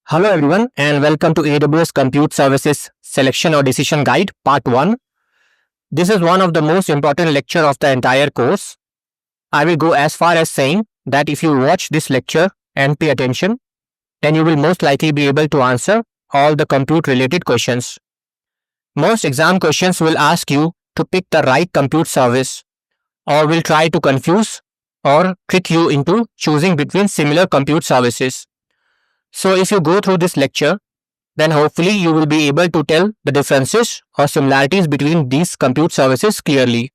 Hello everyone and welcome to AWS Compute Services Selection or Decision Guide Part 1. This is one of the most important lecture of the entire course. I will go as far as saying that if you watch this lecture and pay attention, then you will most likely be able to answer all the compute related questions. Most exam questions will ask you to pick the right compute service or will try to confuse or trick you into choosing between similar compute services. So if you go through this lecture, then hopefully you will be able to tell the differences or similarities between these compute services clearly.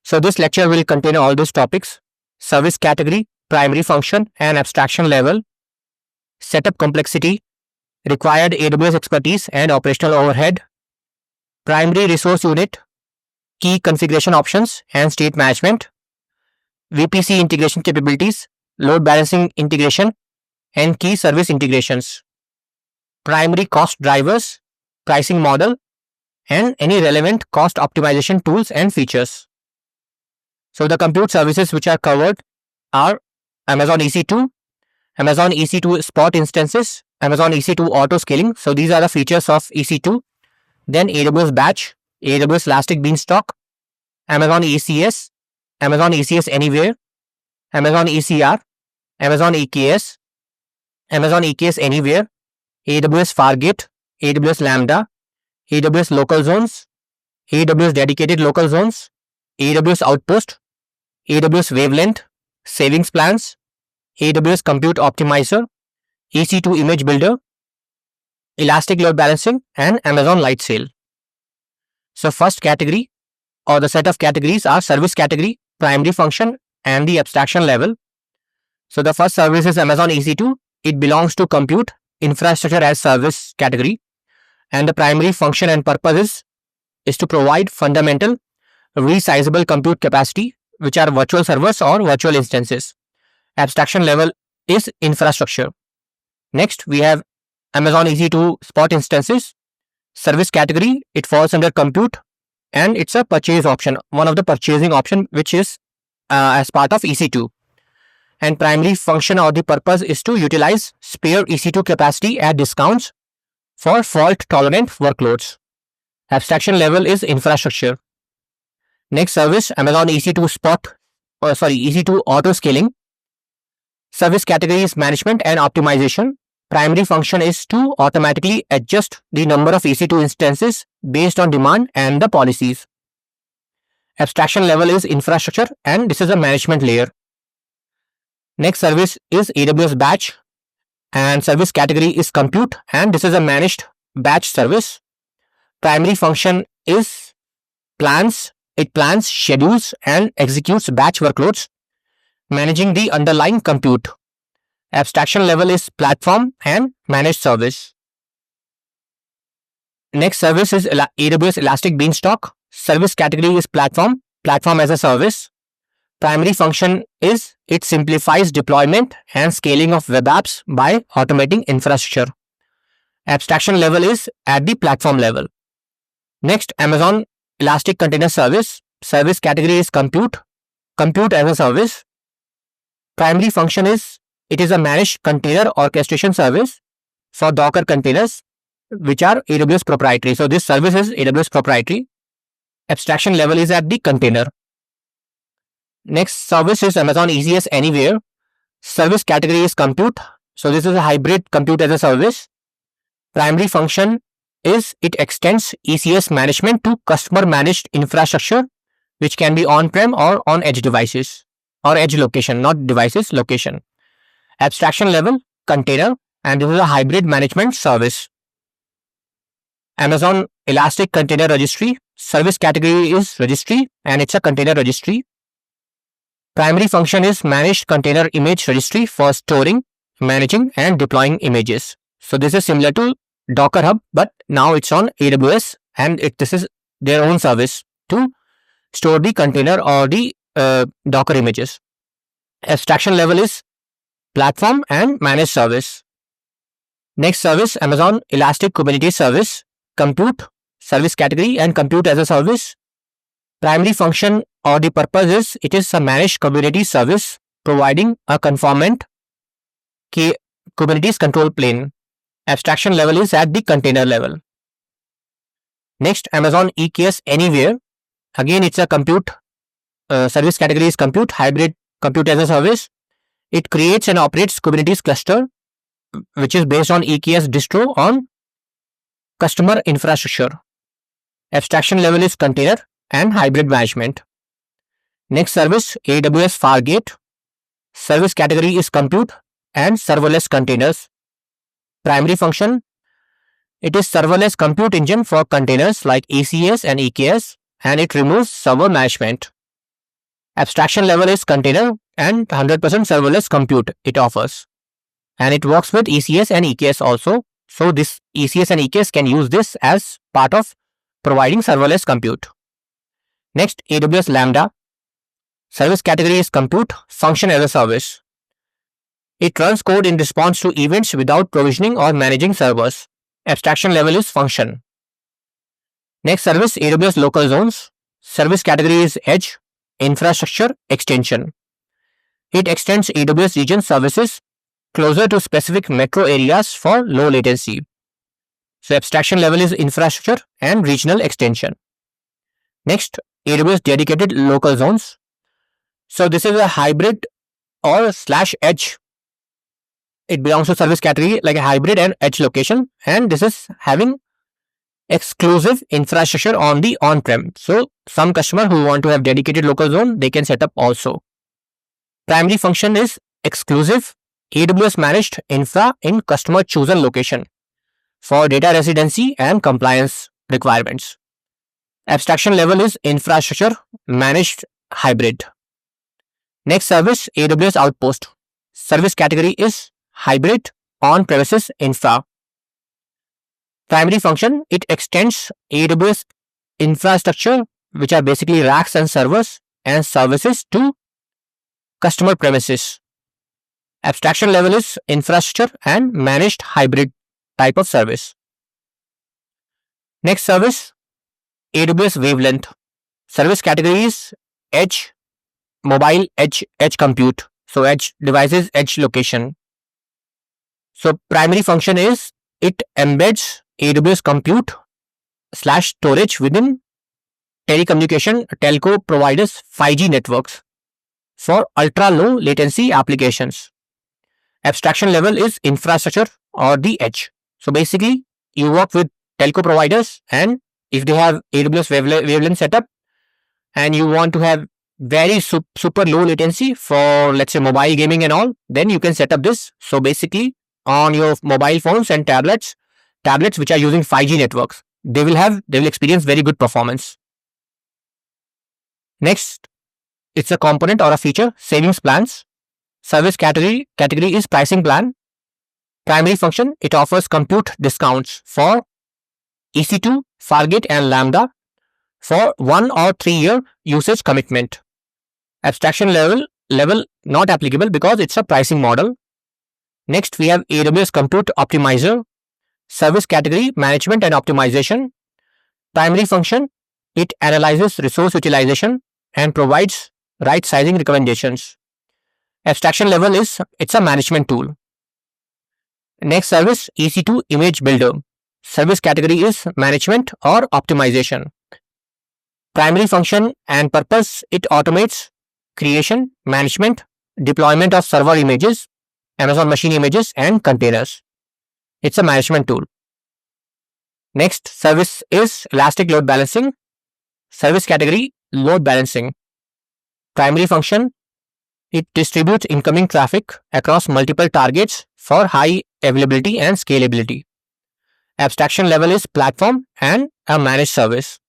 So this lecture will contain all these topics: service category, primary function and abstraction level, setup complexity, required AWS expertise and operational overhead, primary resource unit, key configuration options and state management, VPC integration capabilities, load balancing integration, and key service integrations, primary cost drivers, pricing model, and any relevant cost optimization tools and features. So the compute services which are covered are Amazon EC2, Amazon EC2 spot instances, Amazon EC2 auto scaling. So these are the features of EC2. Then AWS batch, AWS Elastic Beanstalk, Amazon ECS, Amazon ECS Anywhere, Amazon ECR, Amazon EKS, Amazon EKS Anywhere, AWS Fargate, AWS Lambda, AWS Local Zones, AWS Dedicated Local Zones, AWS Outpost, AWS Wavelength, Savings Plans, AWS Compute Optimizer, EC2 Image Builder, Elastic Load Balancing, and Amazon Lightsail. So first category or the set of categories are service category, primary function, and the abstraction level. So the first service is Amazon EC2. It belongs to compute infrastructure as service category, and the primary function and purpose is to provide fundamental resizable compute capacity, which are virtual servers or virtual instances. Abstraction level is infrastructure. Next, we have Amazon EC2 spot instances. Service category, it falls under compute and it's a purchase option, one of the purchasing option which is as part of EC2. And primary function or the purpose is to utilize spare EC2 capacity at discounts for fault-tolerant workloads. Abstraction level is infrastructure. Next service, Amazon EC2 EC2 auto scaling. Service category is management and optimization. Primary function is to automatically adjust the number of EC2 instances based on demand and the policies. Abstraction level is infrastructure and this is a management layer. Next service is AWS batch and service category is compute and this is a managed batch service. Primary function is plans. It plans, schedules and executes batch workloads, managing the underlying compute. Abstraction level is platform and managed service. Next service is AWS Elastic Beanstalk. Service category is platform as a service. Primary function is it simplifies deployment and scaling of web apps by automating infrastructure. Abstraction level is at the platform level. Next, Amazon Elastic Container Service. Service category is compute as a service. Primary function is it is a managed container orchestration service for Docker containers which are AWS proprietary. So this service is AWS proprietary. Abstraction level is at the container. Next service is Amazon ECS Anywhere. Service category is compute. So this is a hybrid compute as a service. Primary function is it extends ECS management to customer managed infrastructure which can be on-prem or on edge devices or edge location, not devices, location. Abstraction level, container, and this is a hybrid management service. Amazon Elastic Container Registry. Service category is registry and it's a container registry. Primary function is managed container image registry for storing, managing and deploying images. So this is similar to Docker Hub, but now it's on AWS and this is their own service to store the container or the Docker images. Abstraction level is platform and managed service. Next service, Amazon Elastic Kubernetes Service. Compute, service category and compute as a service. Primary function or the purpose is it is a managed Kubernetes service providing a conformant Kubernetes control plane. Abstraction level is at the container level. Next, Amazon EKS Anywhere. Again, it's a compute service category is compute, hybrid compute as a service. It creates and operates Kubernetes cluster, which is based on EKS distro on customer infrastructure. Abstraction level is container and hybrid management. Next service, AWS Fargate. Service category is compute and serverless containers. Primary function, it is serverless compute engine for containers like ECS and EKS, and it removes server management. Abstraction level is container and 100% serverless compute it offers. And it works with ECS and EKS also. So this ECS and EKS can use this as part of providing serverless compute. Next, AWS Lambda. Service category is compute, function as a service. It runs code in response to events without provisioning or managing servers. Abstraction level is function. Next service, AWS Local Zones. Service category is edge, infrastructure, extension. It extends AWS region services closer to specific metro areas for low latency. So abstraction level is infrastructure and regional extension. Next, AWS dedicated local zones. So this is a hybrid or /edge. It belongs to service category like a hybrid and edge location, and this is having exclusive infrastructure on the on-prem. So some customer who want to have dedicated local zone, they can set up also. Primary function is exclusive AWS managed infra in customer chosen location for data residency and compliance requirements. Abstraction level is infrastructure managed hybrid. Next service, AWS Outpost. Service category is hybrid on-premises infra. Primary function, it extends AWS infrastructure, which are basically racks and servers and services to customer premises. Abstraction level is infrastructure and managed hybrid type of service. Next service, AWS Wavelength. Service category is edge, mobile edge compute. So edge devices, edge location. So primary function is it embeds AWS compute / storage within telecommunication telco providers 5G networks for ultra low latency applications. Abstraction level is infrastructure or the edge. So basically you work with telco providers, and if they have AWS wavelength setup and you want to have very super low latency for, let's say, mobile gaming and all, then you can set up this. So basically on your mobile phones and tablets which are using 5G networks, they will experience very good performance. Next, it's a component or a feature, savings plans. Service category is pricing plan. Primary function, it offers compute discounts for EC2, Fargate and Lambda for 1 or 3 year usage commitment. Abstraction level not applicable because it's a pricing model. Next, we have AWS Compute Optimizer. Service category, management and optimization. Primary function, it analyzes resource utilization and provides right sizing recommendations. Abstraction level is it's a management tool. Next service, EC2 Image Builder. Service category is management or optimization. Primary function and purpose, it automates creation, management, deployment of server images, Amazon machine images and containers. It's a management tool. Next service is Elastic Load Balancing. Service category, load balancing. Primary function, it distributes incoming traffic across multiple targets for high availability and scalability. Abstraction level is platform and a managed service.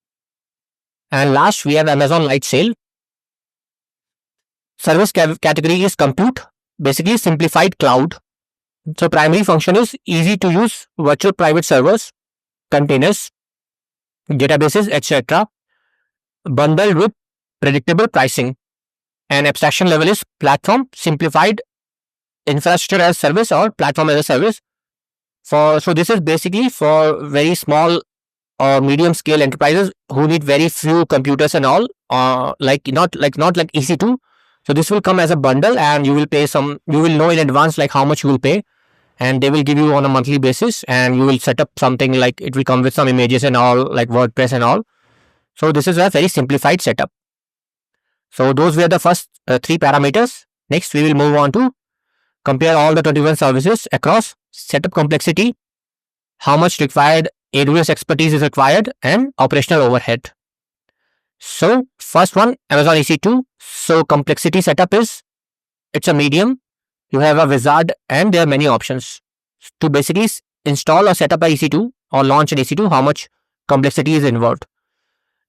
And last, we have Amazon Light Sail. Service category is compute, basically simplified cloud. So primary function is easy to use virtual private servers, containers, databases, etc. bundled with predictable pricing. And abstraction level is platform, simplified infrastructure as service or platform as a service. So this is basically for very small or medium scale enterprises who need very few computers and all, not like EC2. So this will come as a bundle, and you will pay you will know in advance like how much you will pay. and they will give you on a monthly basis, and you will set up something like it will come with some images and all, like WordPress and all. So this is a very simplified setup. So those were the first 3 parameters. Next, we will move on to compare all the 21 services across setup complexity, how much required AWS expertise is required, and operational overhead. So first one, Amazon EC2. So complexity setup is, it's a medium. You have a wizard and there are many options. To basically install or set up a EC2 or launch an EC2, how much complexity is involved.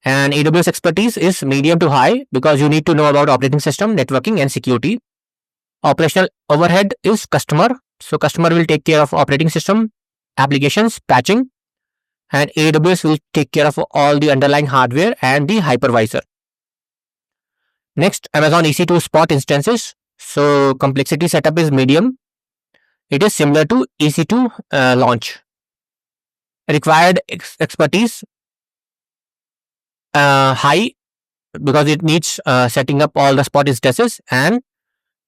And AWS expertise is medium to high because you need to know about operating system, networking, and security. Operational overhead is customer. So customer will take care of operating system, applications, patching, and AWS will take care of all the underlying hardware and the hypervisor. Next, Amazon EC2 spot instances. So complexity setup is medium. It is similar to EC2 launch. Required expertise high because it needs setting up all the spot instances, and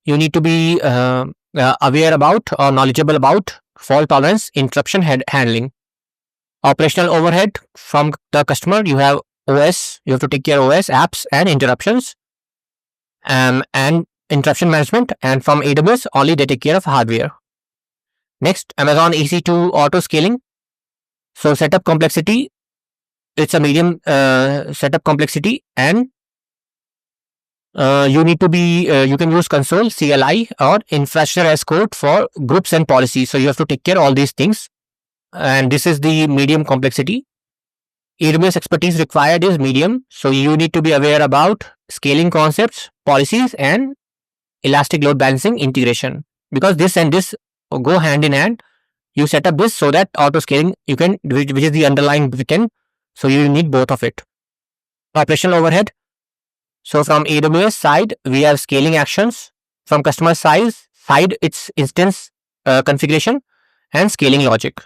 you need to be aware about or knowledgeable about fault tolerance, interruption handling. Operational overhead from the customer, you have OS, you have to take care of OS, apps, and interruptions, and interruption management. And from AWS, only they take care of hardware. Next, Amazon EC2 auto scaling. So setup complexity, it's a medium setup complexity, and you need to be, you can use console, CLI, or infrastructure as code for groups and policies. So you have to take care of all these things. And this is the medium complexity. AWS expertise required is medium. So you need to be aware about scaling concepts, policies, and elastic load balancing integration, because this and this go hand in hand. You set up this so that auto scaling you can, which is the underlying beacon. So you need both of it. Operational overhead. So from AWS side, we have scaling actions. From customer side, it's instance configuration and scaling logic.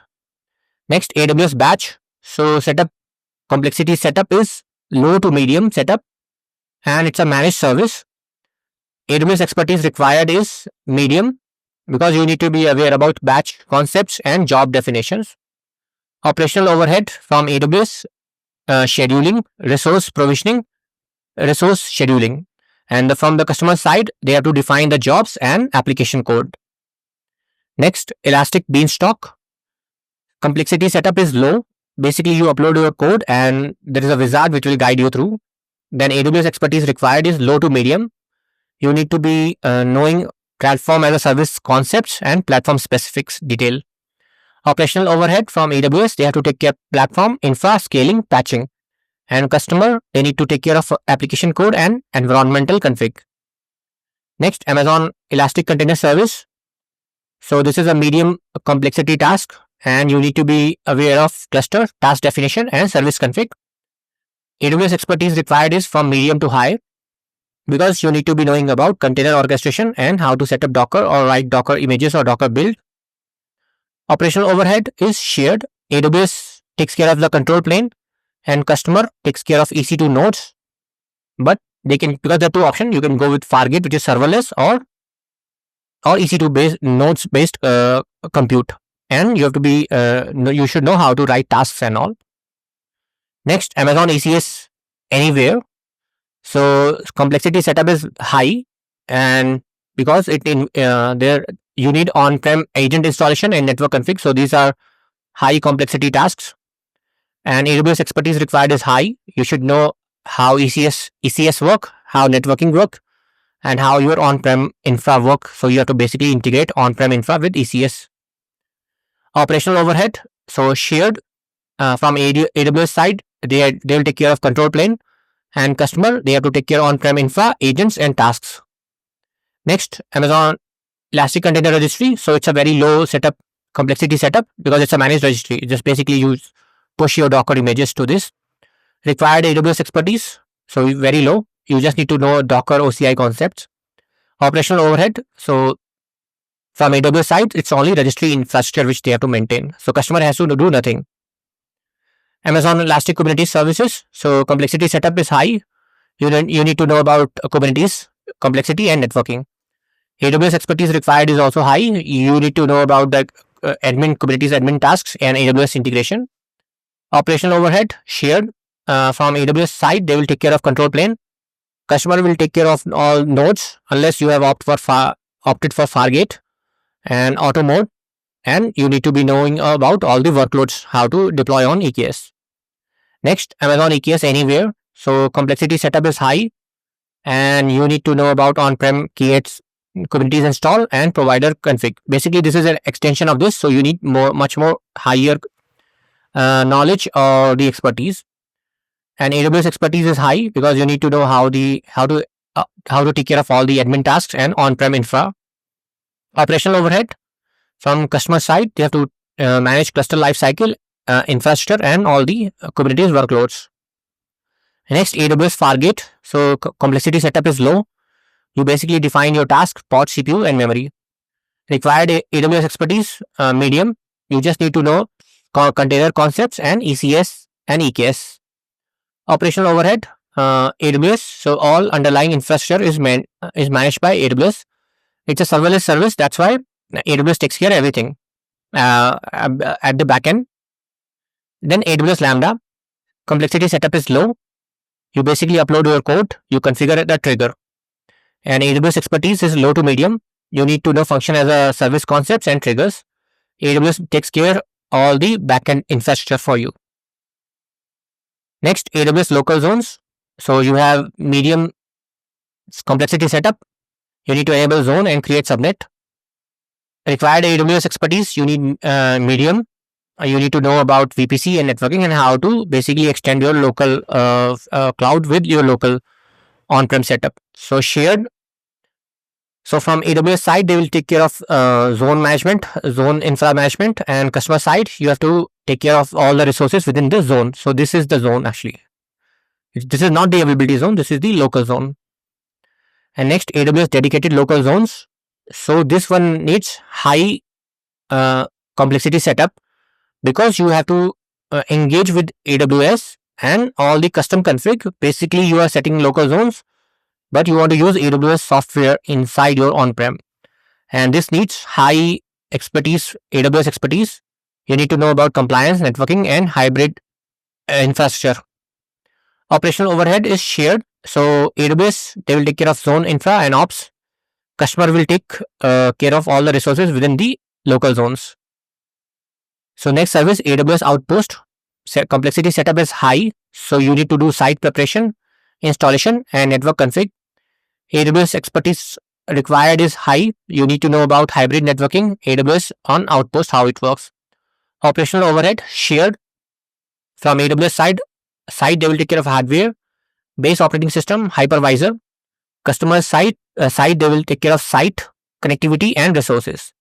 Next, AWS batch. So setup complexity setup is low to medium setup, and it's a managed service. AWS expertise required is medium because you need to be aware about batch concepts and job definitions. Operational overhead from AWS scheduling, resource provisioning, resource scheduling. And from the customer side, they have to define the jobs and application code. Next, Elastic Beanstalk. Complexity setup is low. Basically, you upload your code and there is a wizard which will guide you through. Then AWS expertise required is low to medium. You need to be knowing platform as a service concepts and platform specifics detail. Operational overhead from AWS, they have to take care of platform, infra, scaling, patching. And customer, they need to take care of application code and environmental config. Next, Amazon Elastic Container Service. So this is a medium complexity task, and you need to be aware of cluster, task definition, and service config. AWS expertise required is from medium to high because you need to be knowing about container orchestration and how to set up Docker or write Docker images or Docker build. Operational overhead is shared. AWS takes care of the control plane and customer takes care of EC2 nodes. But they can, because there are two options, you can go with Fargate, which is serverless, or EC2 based nodes based compute. And you have to be, you should know how to write tasks and all. Next, Amazon ECS Anywhere. So complexity setup is high, and because it in there you need on-prem agent installation and network config. So these are high complexity tasks, and AWS expertise required is high. You should know how ECS work, how networking work, and how your on-prem infra work. So you have to basically integrate on-prem infra with ECS. Operational overhead, so shared from AWS side, they will take care of control plane, and customer, they have to take care of on-prem infra, agents, and tasks. Next, Amazon Elastic Container Registry. So it's a very low setup complexity setup because it's a managed registry. Just basically you push your Docker images to this. Required AWS expertise, so very low. You just need to know Docker OCI concepts. Operational overhead, so from AWS side, it's only registry infrastructure which they have to maintain. So customer has to do nothing. Amazon Elastic Kubernetes Services. So complexity setup is high. You need to know about Kubernetes complexity and networking. AWS expertise required is also high. You need to know about the Kubernetes admin tasks and AWS integration. Operational overhead shared from AWS side. They will take care of control plane. Customer will take care of all nodes unless you have opted for Fargate and auto mode. And you need to be knowing about all the workloads, how to deploy on EKS. Next, Amazon EKS anywhere. So complexity setup is high, and you need to know about on-prem creates Kubernetes install and provider config. Basically, this is an extension of this, so you need much more higher knowledge or the expertise. And AWS expertise is high because you need to know how to take care of all the admin tasks and on-prem infra. Operational overhead from customer side, they have to manage cluster lifecycle, infrastructure, and all the Kubernetes workloads. Next, AWS Fargate. So complexity setup is low. You basically define your task, pod, CPU, and memory. Required AWS expertise, medium. You just need to know container concepts and ECS and EKS. Operational overhead, AWS. So all underlying infrastructure is managed by AWS. It's a serverless service. That's why AWS takes care of everything at the backend. Then AWS Lambda. Complexity setup is low. You basically upload your code. You configure the trigger. And AWS expertise is low to medium. You need to know function as a service concepts and triggers. AWS takes care all the backend infrastructure for you. Next, AWS local zones. So you have medium complexity setup. You need to enable zone and create subnet. Required AWS expertise, you need medium. You need to know about VPC and networking and how to basically extend your local cloud with your local on-prem setup. So shared. So from AWS side, they will take care of zone management, zone infra management, and customer side, you have to take care of all the resources within the zone. So this is the zone actually. This is not the availability zone. This is the local zone. And next, AWS dedicated local zones. So this one needs high complexity setup because you have to engage with AWS and all the custom config. Basically, you are setting local zones, but you want to use AWS software inside your on-prem. And this needs high expertise, AWS expertise. You need to know about compliance, networking, and hybrid infrastructure. Operational overhead is shared. So AWS, they will take care of zone infra and ops. Customer will take care of all the resources within the local zones. So next service, AWS Outpost. Complexity setup is high. So you need to do site preparation, installation, and network config. AWS expertise required is high. You need to know about hybrid networking, AWS on Outpost, how it works. Operational overhead shared. From AWS side they will take care of hardware, base operating system, hypervisor. Customer side they will take care of site, connectivity, and resources.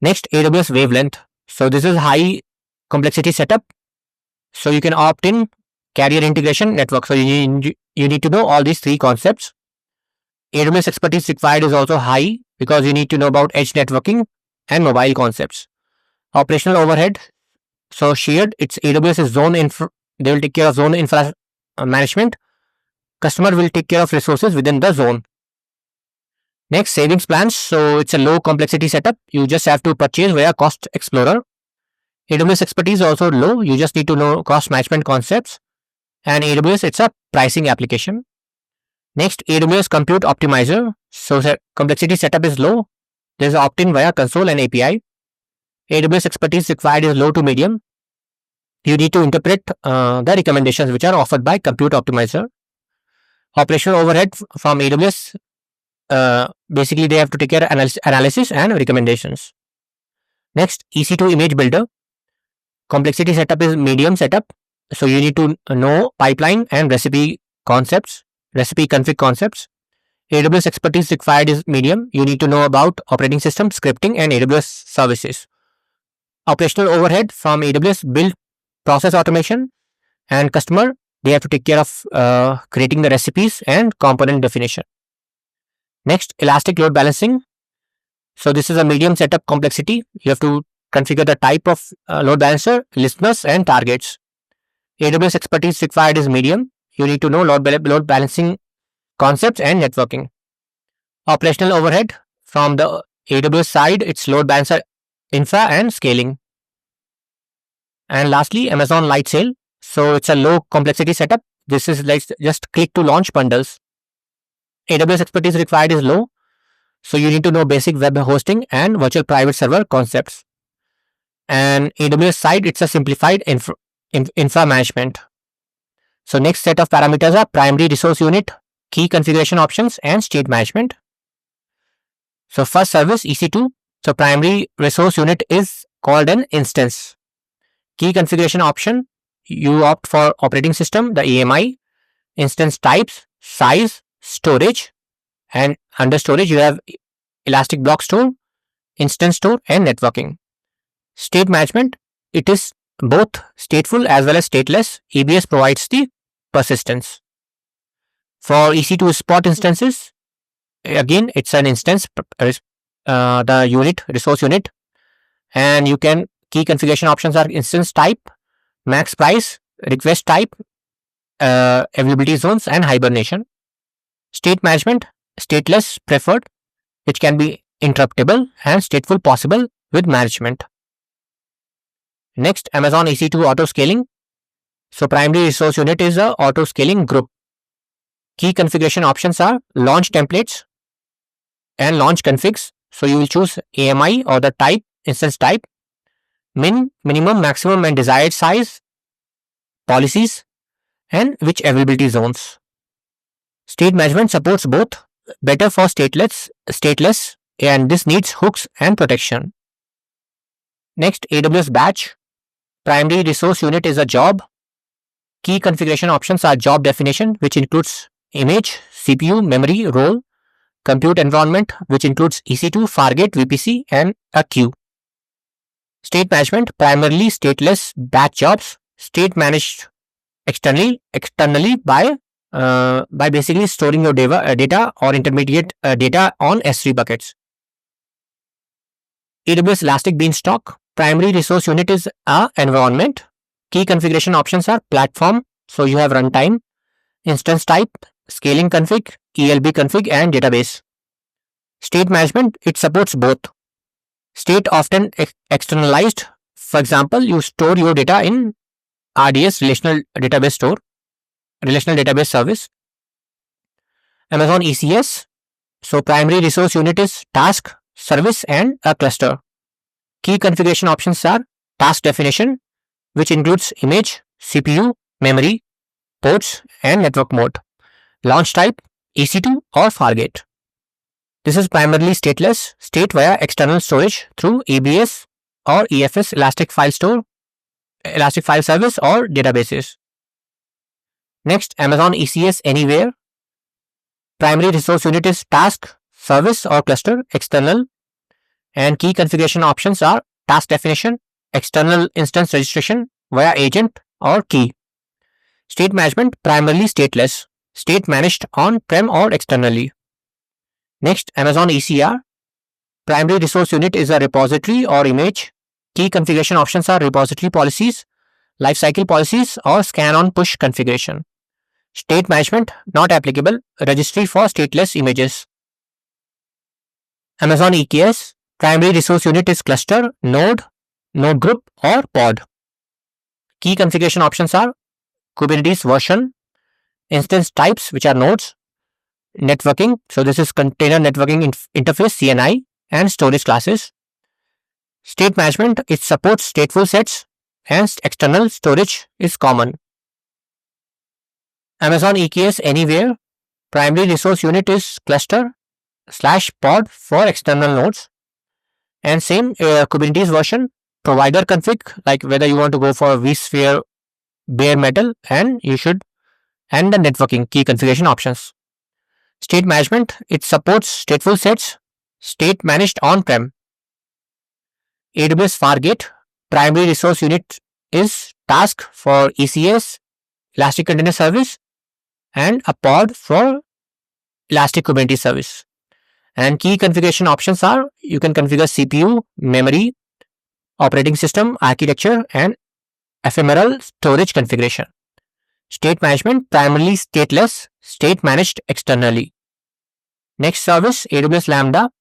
Next, AWS wavelength. So this is high complexity setup. So you can opt in carrier integration network. So you need to know all these three concepts. AWS expertise required is also high because you need to know about edge networking and mobile concepts. Operational overhead. So shared, it's AWS is zone infra. They will take care of zone infra management. Customer will take care of resources within the zone. Next, savings plans. So it's a low complexity setup. You just have to purchase via Cost Explorer. AWS expertise is also low. You just need to know cost management concepts. And AWS, it's a pricing application. Next, AWS Compute Optimizer. So complexity setup is low. There's opt-in via console and API. AWS expertise required is low to medium. You need to interpret the recommendations which are offered by Compute Optimizer. Operational overhead from AWS. Basically, they have to take care of analysis and recommendations. Next, EC2 Image Builder. Complexity setup is medium setup. So you need to know pipeline and recipe config concepts. AWS expertise required is medium. You need to know about operating system, scripting, and AWS services. Operational overhead from AWS build process automation, and customer, they have to take care of creating the recipes and component definition. Next, elastic load balancing. So this is a medium setup complexity. You have to configure the type of load balancer, listeners, and targets. AWS expertise required is medium. You need to know load balancing concepts and networking. Operational overhead From the AWS side, its load balancer, infra and scaling. And lastly, Amazon Lightsail. So it's a low complexity setup. This is like just click to launch bundles. AWS expertise required is low. So you need to know basic web hosting and virtual private server concepts. And AWS side, it's a simplified infra management. So next set of parameters are primary resource unit, key configuration options, and state management. So first service EC2. So primary resource unit is called an instance. Key configuration option, you opt for operating system, the AMI, instance types, size, storage, and under storage you have elastic block store, instance store, and networking. State management, it is both stateful as well as stateless. EBS provides the persistence. For EC2 spot instances, again it's an instance, the unit, resource unit, and you can, key configuration options are instance type, max price, request type, availability zones, and hibernation. State management, stateless preferred, which can be interruptible, and stateful possible with management. Next, Amazon EC2 auto scaling. So primary resource unit is a auto scaling group. Key configuration options are launch templates and launch configs. So you will choose AMI or the type, instance type, minimum, maximum, and desired size, policies, and which availability zones. State management supports both, better for stateless, and this needs hooks and protection. Next, AWS batch. Primary resource unit is a job. Key configuration options are job definition, which includes image, CPU, memory, role, compute environment, which includes EC2, Fargate, VPC, and a queue. State management, primarily stateless batch jobs, state managed externally by basically storing your data or intermediate data on S3 buckets. AWS Elastic Beanstalk, primary resource unit is a environment. Key configuration options are platform, so you have runtime, instance type, scaling config, ELB config, and database. State management, it supports both. State often externalized. For example, you store your data in RDS, relational database service. Amazon ECS. So primary resource unit is task, service, and a cluster. Key configuration options are task definition, which includes image, CPU, memory, ports, and network mode. Launch type, EC2 or Fargate. This is primarily stateless, state via external storage through EBS or EFS, Elastic File Store, Elastic File Service, or databases. Next, Amazon ECS Anywhere. Primary resource unit is task, service, or cluster, external, and key configuration options are task definition, external instance registration via agent or key. State management, primarily stateless, state managed on-prem or externally. Next, Amazon ECR. Primary resource unit is a repository or image. Key configuration options are repository policies, lifecycle policies, or scan on push configuration. State management, not applicable, registry for stateless images. Amazon EKS. Primary resource unit is cluster, node group, or pod. Key configuration options are Kubernetes version, instance types, which are nodes, networking, so this is container networking interface, CNI, and storage classes. State management, it supports stateful sets, and external storage is common. Amazon EKS Anywhere. Primary resource unit is cluster / pod for external nodes, and same Kubernetes version, provider config, like whether you want to go for vSphere, bare metal, and the networking key configuration options. State management, it supports stateful sets, state managed on-prem. AWS Fargate. Primary resource unit is task for ECS, Elastic Container Service, and a pod for Elastic Kubernetes Service. And key configuration options are, you can configure CPU, memory, operating system, architecture, and ephemeral storage configuration. State management, primarily stateless, state managed externally. Next service, AWS Lambda.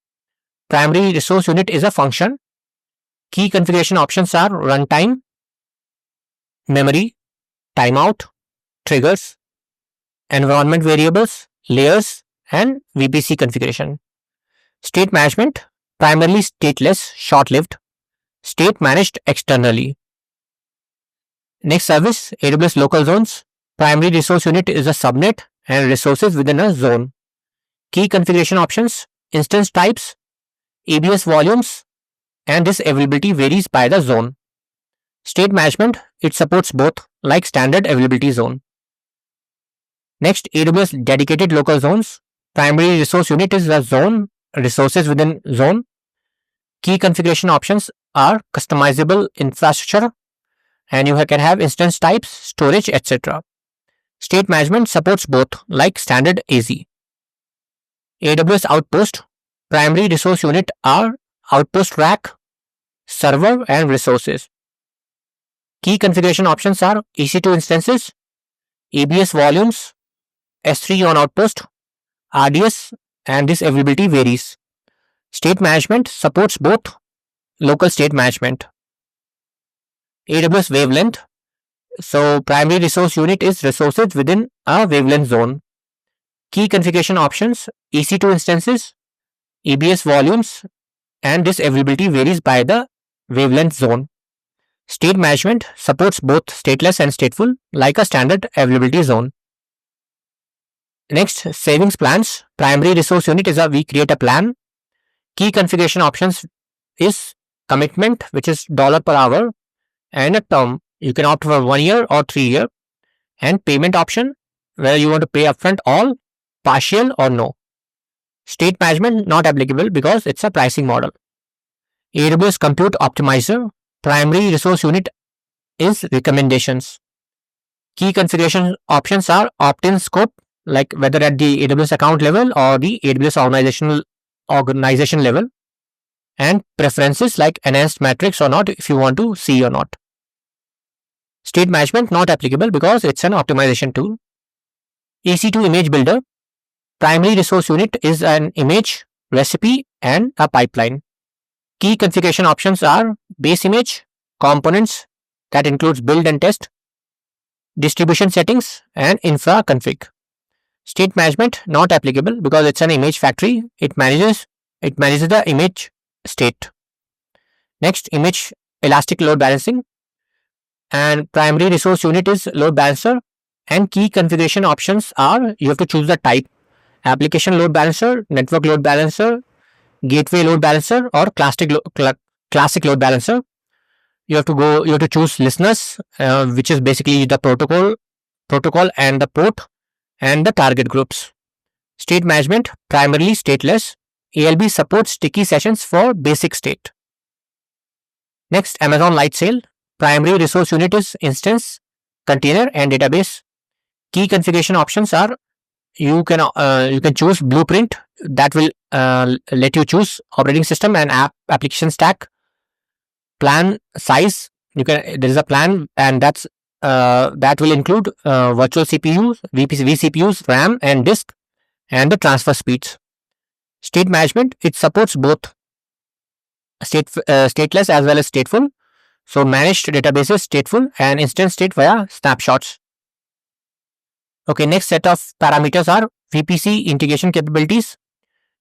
primary resource unit is a function. Key configuration options are runtime, memory, timeout, triggers, environment variables, layers, and VPC configuration. State management, primarily stateless, short-lived. State managed externally. Next service, AWS local zones. Primary resource unit is a subnet and resources within a zone. Key configuration options, instance types, ABS volumes, and this availability varies by the zone. State management, it supports both like standard availability zone. Next, AWS dedicated local zones. Primary resource unit is a zone, resources within zone. Key configuration options are customizable infrastructure, and you can have instance types, storage, etc. State management supports both like standard AZ. AWS Outpost, primary resource unit are Outpost rack, server, and resources. Key configuration options are EC2 instances, ABS volumes, S3 on Outpost, RDS, and this availability varies. State management supports both local state management. AWS wavelength. So primary resource unit is resources within a wavelength zone. Key configuration options, EC2 instances, ABS volumes, and this availability varies by the wavelength zone. State management supports both stateless and stateful like a standard availability zone. Next, savings plans. Primary resource unit is we create a plan. Key configuration options is commitment, which is $per hour, and a term. You can opt for 1 year or 3 year, and payment option where you want to pay upfront all, partial, or no. State management not applicable because it's a pricing model. AWS Compute Optimizer, primary resource unit is recommendations. Key configuration options are opt-in scope, like whether at the AWS account level or the AWS organization level, and preferences like enhanced metrics or not if you want to see or not. State management not applicable because it's an optimization tool. EC2 image builder, primary resource unit is an image, recipe, and a pipeline. Key configuration options are base image, components that includes build and test, distribution settings, and infra config. State management not applicable because it's an image factory. It manages the image state. Next, image elastic load balancing, and primary resource unit is load balancer, and key configuration options are you have to choose the type: application load balancer, network load balancer, gateway load balancer, or classic load balancer. You have to choose listeners, which is basically the protocol and the port and the target groups. State management primarily stateless. ALB supports sticky sessions for basic state. Next, Amazon Lightsail, primary resource unit is instance, container, and database. Key configuration options are you can choose blueprint that will let you choose operating system and application stack. Plan size, there is a plan, and that will include virtual CPUs, vCPUs, RAM, and disk, and the transfer speeds. State management, it supports both stateless as well as stateful. So managed databases stateful and instance state via snapshots. Okay, next set of parameters are VPC integration capabilities,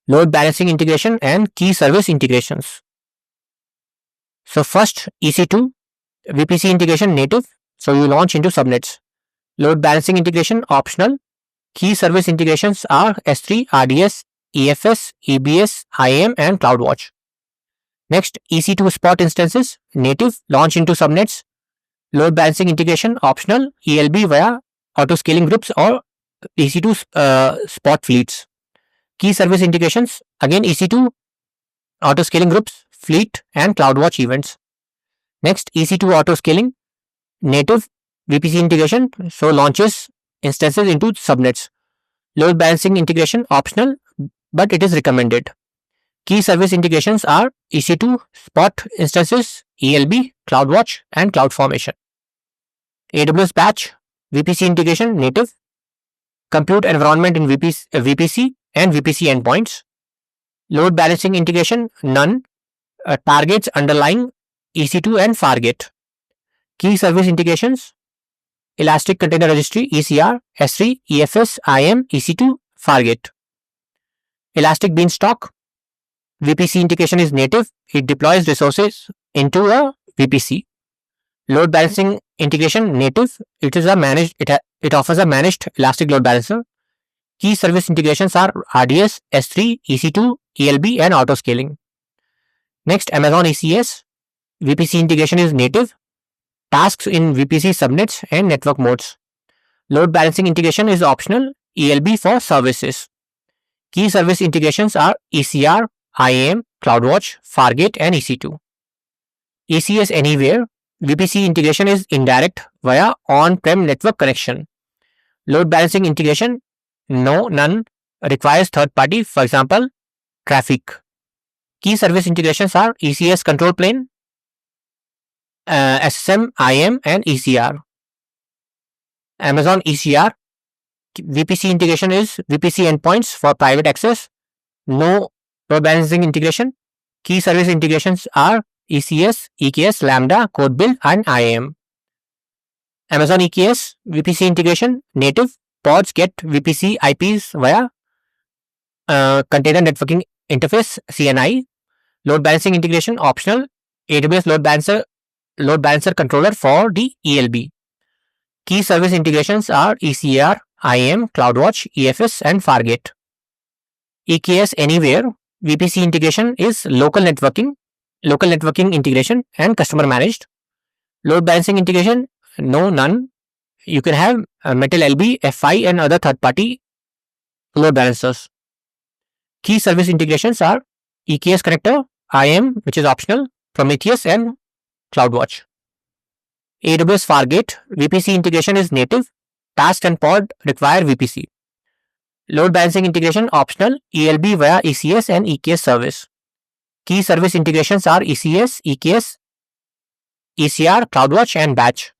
load balancing integration, and key service integrations. So first, EC2 VPC integration native, so you launch into subnets. Load balancing integration optional. Key service integrations are S3, RDS, EFS, EBS, IAM, and CloudWatch. Next, EC2 Spot instances native, launch into subnets. Load balancing integration optional, ELB via auto-scaling groups or EC2 Spot fleets. Key service integrations, again EC2 auto-scaling groups, fleet, and CloudWatch events. Next, EC2 auto-scaling native VPC integration, so launches instances into subnets. Load balancing integration optional, but it is recommended. Key service integrations are EC2 Spot instances, ELB, CloudWatch, and CloudFormation. AWS Batch VPC integration native, compute environment in VPC and VPC endpoints. Load balancing integration, none. Targets underlying EC2 and Fargate. Key service integrations, Elastic Container Registry, ECR, S3, EFS, IAM, EC2, Fargate. Elastic Beanstalk, VPC integration is native. It deploys resources into a VPC. Load balancing integration, native. It is a managed. It offers a managed Elastic load balancer. Key service integrations are RDS, S3, EC2, ELB, and auto scaling. Next, Amazon ECS. VPC integration is native. Tasks in VPC subnets and network modes. Load balancing integration is optional. ELB for services. Key service integrations are ECR, IAM, CloudWatch, Fargate, and EC2. ECS Anywhere. VPC integration is indirect via on-prem network connection. Load balancing integration, no, none. Requires third party, for example, traffic. Key service integrations are ECS control plane, SSM, IAM, and ECR. Amazon ECR. VPC integration is VPC endpoints for private access. No load balancing integration. Key service integrations are ECS, EKS, Lambda, Code Build, and IAM. Amazon EKS, VPC integration, native. Pods get VPC IPs via Container Networking Interface, CNI. Load balancing integration, optional. AWS load balancer controller for the ELB. Key service integrations are ECR, IAM, CloudWatch, EFS, and Fargate. EKS Anywhere. VPC integration is local networking integration, and customer managed. Load balancing integration, no, none. You can have Metal LB, F5, and other third party load balancers. Key service integrations are EKS connector, IAM, which is optional, Prometheus, and CloudWatch. AWS Fargate. VPC integration is native. Task and pod require VPC. Load balancing integration optional. ELB via ECS and EKS service. Key service integrations are ECS, EKS, ECR, CloudWatch, and Batch.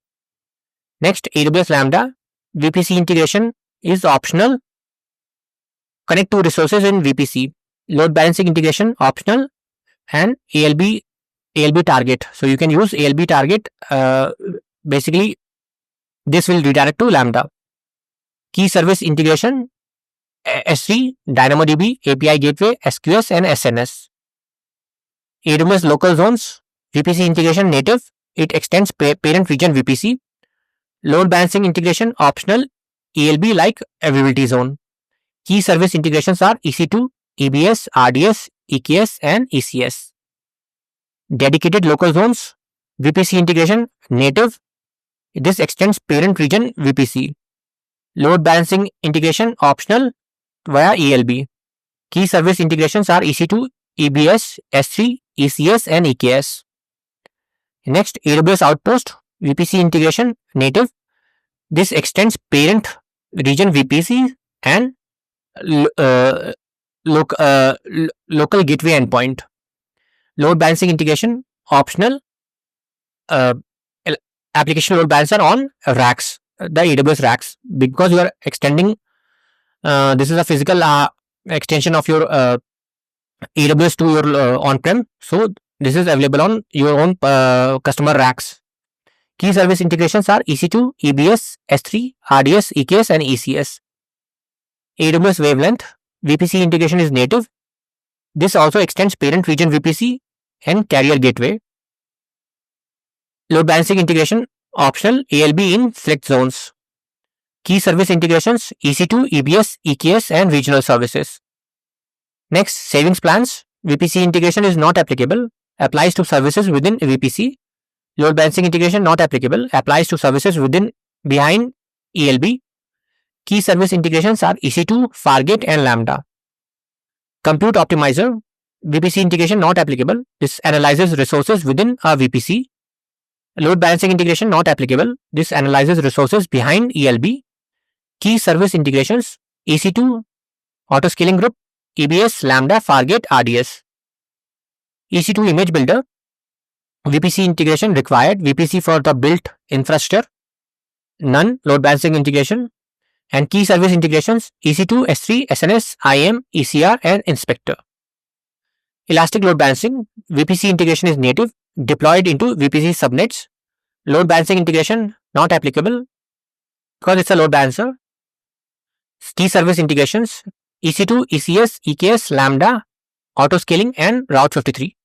Next, AWS Lambda. VPC integration is optional. Connect to resources in VPC. Load balancing integration optional, and ALB target. So you can use ALB target. Basically, this will redirect to Lambda. Key service integration, S3, DynamoDB, API Gateway, SQS, and SNS. AWS local zones. VPC integration native. It extends parent region VPC. Load balancing integration optional. ELB like availability zone. Key service integrations are EC2, EBS, RDS, EKS, and ECS. Dedicated local zones. VPC integration native. This extends parent region VPC. Load balancing integration optional via ELB. Key service integrations are EC2, EBS, S3, ECS, and EKS. Next, AWS Outpost. VPC integration native. This extends parent region VPC and local gateway endpoint. Load balancing integration optional. Application load balancer on racks, the AWS racks, because you are extending. This is a physical extension of your AWS to your on-prem. So this is available on your own customer racks. Key service integrations are EC2, EBS, S3, RDS, EKS, and ECS. AWS Wavelength. VPC integration is native. This also extends parent region VPC and carrier gateway. Load balancing integration optional. ALB in select zones. Key service integrations EC2, EBS, EKS, and regional services. Next, savings plans. VPC integration is not applicable. Applies to services within VPC. Load balancing integration not applicable. Applies to services behind ELB. Key service integrations are EC2, Fargate, and Lambda. Compute optimizer. VPC integration not applicable. This analyzes resources within a VPC. Load balancing integration not applicable. This analyzes resources behind ELB. Key service integrations EC2, autoscaling group, EBS, Lambda, Fargate, RDS. EC2 image builder. VPC integration required. VPC for the built infrastructure. None. Load balancing integration. And key service integrations EC2, S3, SNS, IAM, ECR, and inspector. Elastic load balancing, VPC integration is native, deployed into VPC subnets. Load balancing integration not applicable because it's a load balancer. Key service integrations, EC2, ECS, EKS, Lambda, auto scaling, and Route 53.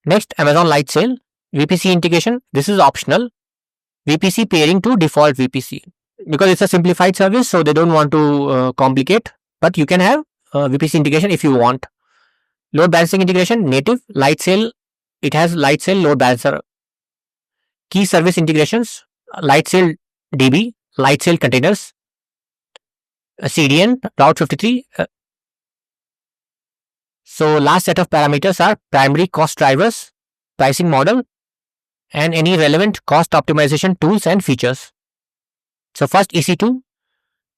Next, Amazon Lightsail, VPC integration. This is optional. VPC pairing to default VPC because it's a simplified service, so they don't want to complicate. But you can have VPC integration if you want. Load balancing integration, native. Lightsail, it has Lightsail load balancer. Key service integrations, Lightsail DB, Lightsail containers, CDN, Route 53. So last set of parameters are primary cost drivers, pricing model, and any relevant cost optimization tools and features. So first EC2,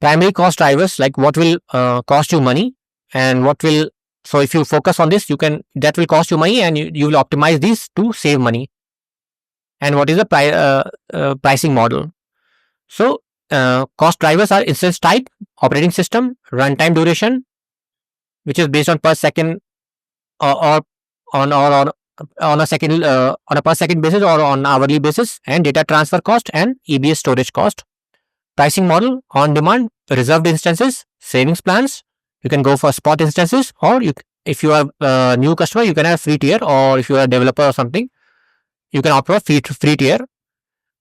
primary cost drivers, like what will cost you money and what will, so if you focus on this, that will cost you money and you will optimize these to save money. And what is the pricing model? So cost drivers are instance type, operating system, runtime duration, which is based on per second or on a per second basis or on hourly basis, and data transfer cost and EBS storage cost. Pricing model, on demand, reserved instances, savings plans. You can go for spot instances, or if you are a new customer, you can have free tier, or if you are a developer or something, you can opt for free tier.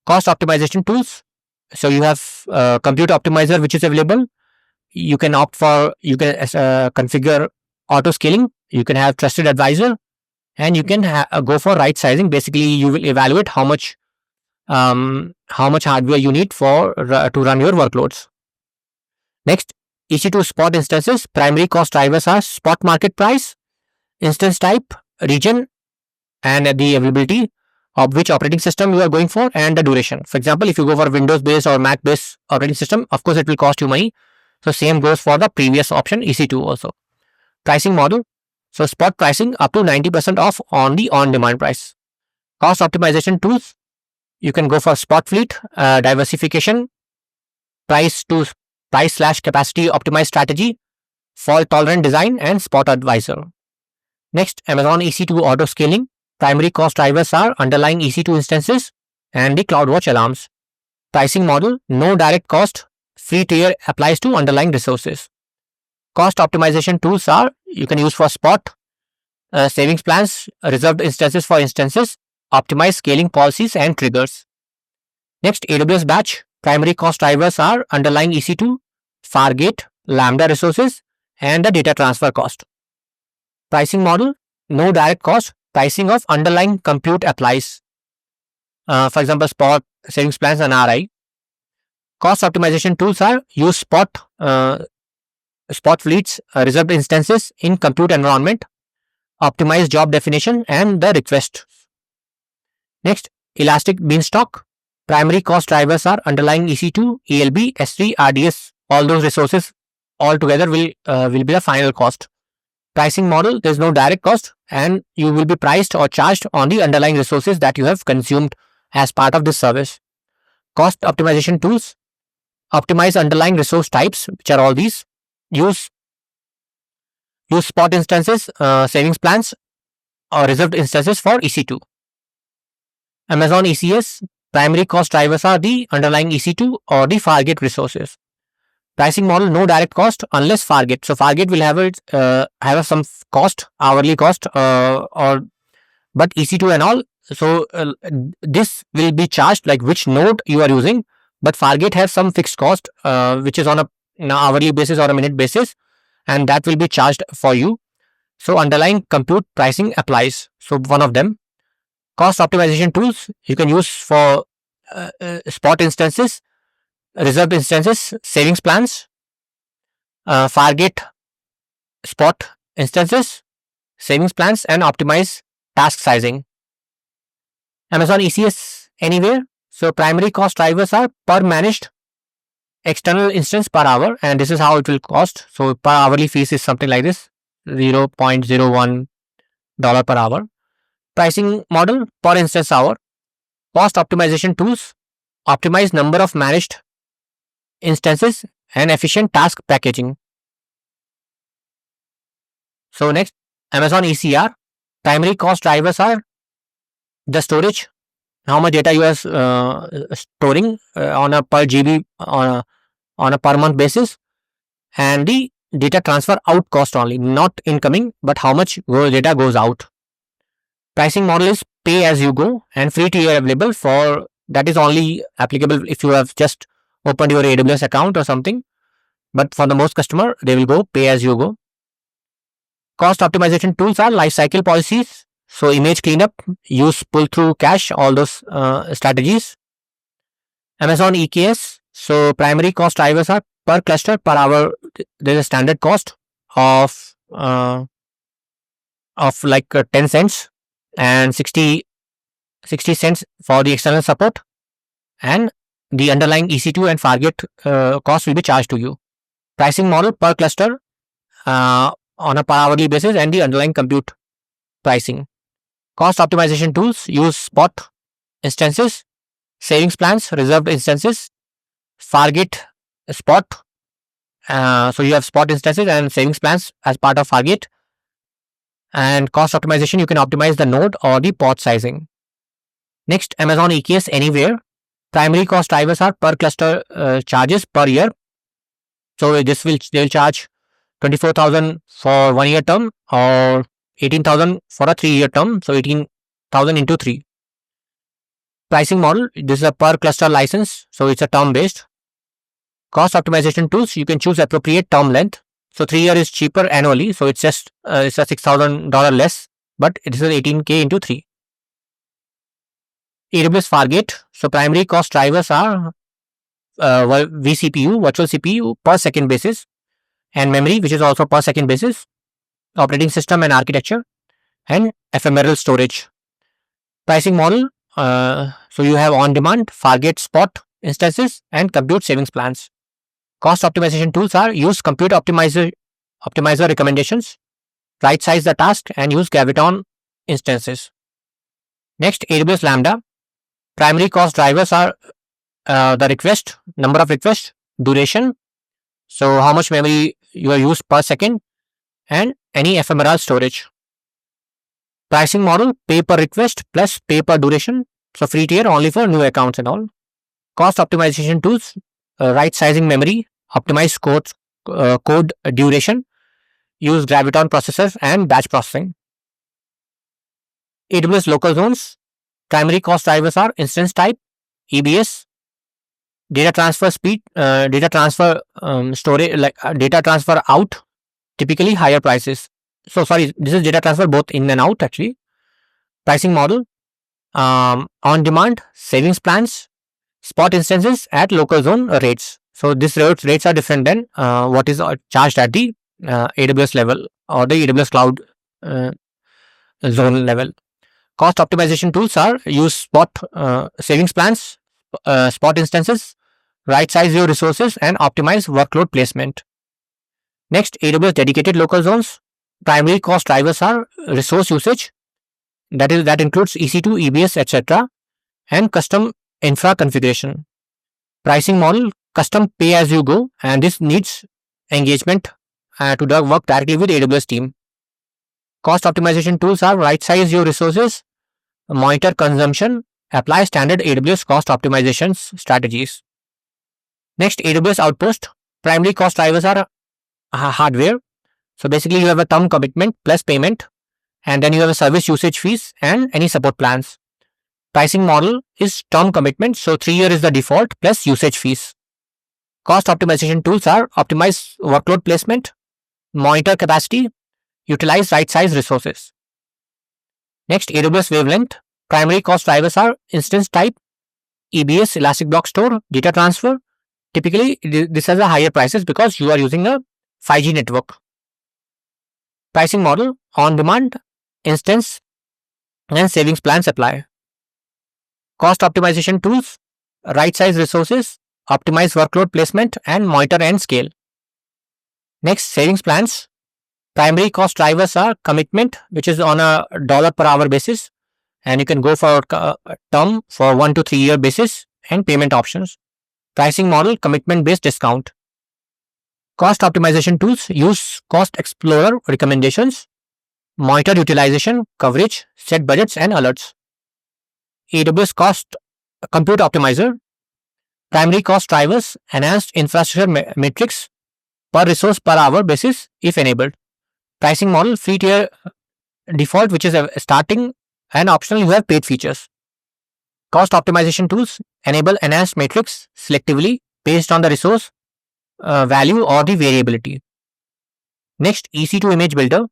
Cost optimization tools. So you have compute optimizer, which is available. You can configure auto scaling. You can have trusted advisor, and you can go for right sizing. Basically, you will evaluate how much hardware you need to run your workloads. Next, EC2 spot instances. Primary cost drivers are spot market price, instance type, region, and the availability of which operating system you are going for, and the duration. For example, if you go for Windows based or Mac based operating system, of course it will cost you money. So same goes for the previous option, EC2 also. Pricing model. So spot pricing up to 90% off on the on-demand price. Cost optimization tools. You can go for spot fleet, diversification, price/capacity optimized strategy, fault tolerant design, and spot advisor. Next, Amazon EC2 auto scaling. Primary cost drivers are underlying EC2 instances and the CloudWatch alarms. Pricing model, no direct cost, free tier applies to underlying resources. Cost optimization tools are you can use for spot, savings plans, reserved instances for instances, optimize scaling policies and triggers. Next, AWS batch. Primary cost drivers are underlying EC2, Fargate, Lambda resources, and the data transfer cost. Pricing model, no direct cost, pricing of underlying compute applies. For example, spot, savings plans, and RI. Cost optimization tools are use spot fleets, reserved instances in compute environment, optimize job definition and the request. Next, Elastic Beanstalk. Primary cost drivers are underlying EC2, ELB, S3, RDS. All those resources all together will be the final cost. Pricing model, there is no direct cost and you will be priced or charged on the underlying resources that you have consumed as part of this service. Cost optimization tools, optimize underlying resource types, which are all these. Use spot instances, savings plans, or reserved instances for EC2. Amazon ECS, primary cost drivers are the underlying EC2 or the Fargate resources. Pricing model, no direct cost unless Fargate. So Fargate will have some cost, hourly cost, but EC2 and all. So this will be charged like which node you are using, but Fargate has some fixed cost, which is on an hourly basis or a minute basis, and that will be charged for you. So underlying compute pricing applies. So one of them. Cost optimization tools you can use for spot instances, reserved instances, savings plans, Fargate spot instances, savings plans, and optimize task sizing. Amazon ECS anywhere. So primary cost drivers are per managed external instance per hour, and this is how it will cost. So per hourly fees is something like this, $0.01 per hour. Pricing model per instance hour. Cost optimization tools, optimize number of managed instances and efficient task packaging. So next, Amazon ECR, primary cost drivers are the storage, how much data you are storing on a per GB on a per month basis, and the data transfer out cost only, not incoming, but how much data goes out. Pricing model is pay as you go, and free tier available for that is only applicable if you have just opened your AWS account or something. But for the most customer, they will go pay as you go. Cost optimization tools are lifecycle policies. So image cleanup, use pull through cache, all those strategies. Amazon EKS. So primary cost drivers are per cluster per hour. There is a standard cost of like 10 cents and 60 cents for the external support, and the underlying EC2 and Fargate cost will be charged to you. Pricing model per cluster on a per hourly basis, and the underlying compute pricing. Cost optimization tools use spot instances, savings plans, reserved instances, Fargate spot. So you have spot instances and savings plans as part of Fargate. And cost optimization, you can optimize the node or the pod sizing. Next, Amazon EKS Anywhere. Primary cost drivers are per cluster charges per year. So they'll charge 24,000 for 1 year term or 18,000 for a 3 year term. So 18,000 into 3. Pricing model, this is a per cluster license. So it's a term based. Cost optimization tools, you can choose appropriate term length. So 3 year is cheaper annually. So it's just it's a $6,000 less, but it is 18K into 3. AWS Fargate. So primary cost drivers are vCPU, virtual CPU per second basis, and memory, which is also per second basis, operating system and architecture, and ephemeral storage. Pricing model. So you have on demand, Fargate spot instances, and compute savings plans. Cost optimization tools are use compute optimizer recommendations, right size the task, and use Graviton instances. Next, AWS Lambda. Primary cost drivers are the request, number of requests, duration, so how much memory you are used per second, and any ephemeral storage. Pricing model, pay per request plus pay per duration. So free tier only for new accounts and all. Cost optimization tools, right sizing memory, optimize code duration, use Graviton processors and batch processing. AWS local zones. Primary cost drivers are instance type, EBS, data transfer speed, data transfer storage, like data transfer out, typically higher prices. So sorry, this is data transfer both in and out actually. Pricing model, on demand, savings plans, spot instances at local zone rates. So these rates are different than what is charged at the AWS level or the AWS cloud zone level. Cost optimization tools are use spot savings plans, spot instances, right size your resources, and optimize workload placement. Next, AWS dedicated local zones. Primary cost drivers are resource usage, that includes EC2, EBS, etc., and custom infra configuration. Pricing model, custom pay as you go, and this needs engagement to work directly with AWS team. Cost optimization tools are right size your resources, monitor consumption, apply standard AWS cost optimizations strategies. Next, AWS Outpost. Primary cost drivers are hardware. So basically you have a term commitment plus payment, and then you have a service usage fees and any support plans. Pricing model is term commitment, so 3 year is the default plus usage fees. Cost optimization tools are optimize workload placement, monitor capacity, utilize right size resources. Next, AWS Wavelength. Primary cost drivers are instance type, EBS, Elastic Block Store, data transfer. Typically, this has a higher prices because you are using a 5G network. Pricing model, on demand, instance, and savings plans apply. Cost optimization tools, right size resources, optimize workload placement, and monitor and scale. Next, savings plans. Primary cost drivers are commitment, which is on a dollar per hour basis, and you can go for term for 1 to 3 year basis, and payment options. Pricing model, commitment based discount. Cost optimization tools use cost explorer recommendations, monitor utilization, coverage, set budgets and alerts. AWS Cost Compute Optimizer, primary cost drivers, enhanced infrastructure metrics per resource per hour basis if enabled. Pricing model, free tier default, which is starting, and optional you have paid features. Cost optimization tools enable enhanced metrics selectively based on the resource value or the variability. Next, EC2 image builder.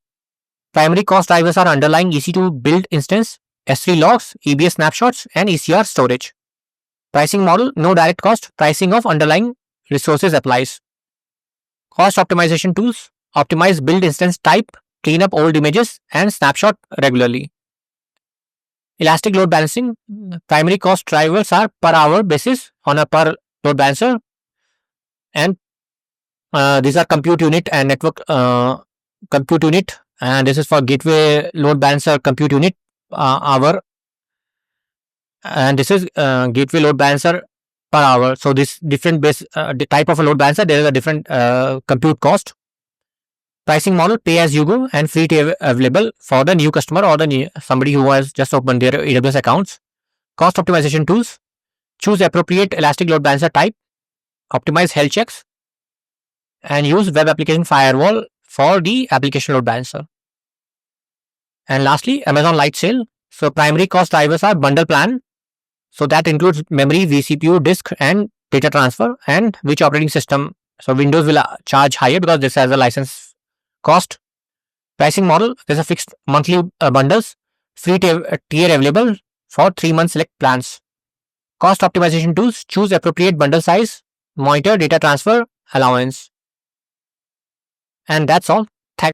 Primary cost drivers are underlying EC2 build instance, S3 logs, EBS snapshots, and ECR storage. Pricing model, no direct cost, pricing of underlying resources applies. Cost optimization tools optimize build instance type, clean up old images, and snapshot regularly. Elastic load balancing, primary cost drivers are per hour basis on a per load balancer, and these are compute unit and network compute unit, and this is for gateway load balancer compute unit hour, and this is gateway load balancer per hour. So this different base the type of a load balancer, there is a different compute cost. Pricing model, pay as you go and free to available for the new customer or somebody who has just opened their AWS accounts. Cost optimization tools, choose appropriate elastic load balancer type, optimize health checks, and use web application firewall for the application load balancer. And lastly, Amazon Light Sale. So primary cost drivers are bundle plan. So that includes memory, vCPU, disk, and data transfer, and which operating system. So Windows will charge higher because this has a license cost. Pricing model, there's a fixed monthly bundles, free tier available for 3 month select plans. Cost optimization tools, choose appropriate bundle size, monitor data transfer allowance. And that's all.